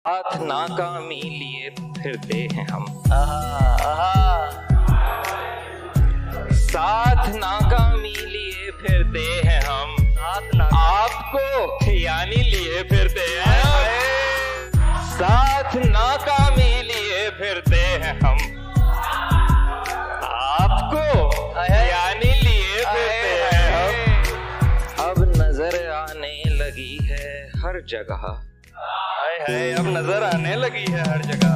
साथ नाकामी लिए फिरते हैं हम। साथ नाकामी लिए फिरते हैं हम। आपको यानी लिए फिरते हैं। साथ नाकामी लिए फिरते हैं हम। आपको यानी लिए फिरते हैं हम। अब नजर आने लगी है हर जगह। अब नजर आने लगी है हर जगह।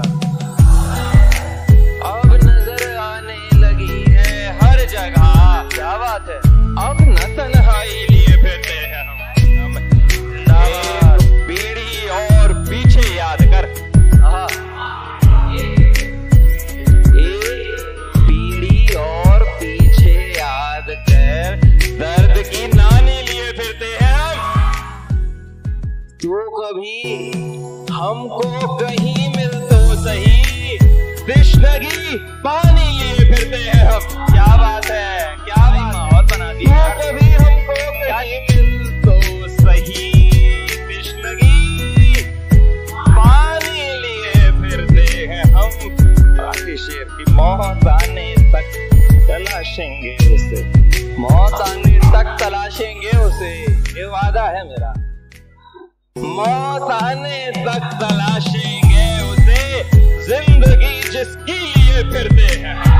अब नजर आने लगी है हर जगह। क्या बात है। अब न तन्हाई लिए फिरते हैं हम। एक पीढ़ी और पीछे याद कर। एक पीढ़ी और पीछे याद कर। दर्द की नानी लिए फिरते हैं हम। तो कभी हमको कहीं मिल तो सही, तृष्णगी पानी लिए फिरते हैं हम। क्या बात है, क्या माहौल बना दिया। तो कभी हमको कहीं मिल तो सही, तृष्णगी पानी लिए फिरते हैं हम। बाकी शेर की मौत आने तक तलाशेंगे उसे। मौत आने तक तलाशेंगे उसे, ये वादा है मेरा। मौत आने तक तलाशेंगे उसे, जिंदगी जिसकी लिए फिरते हैं।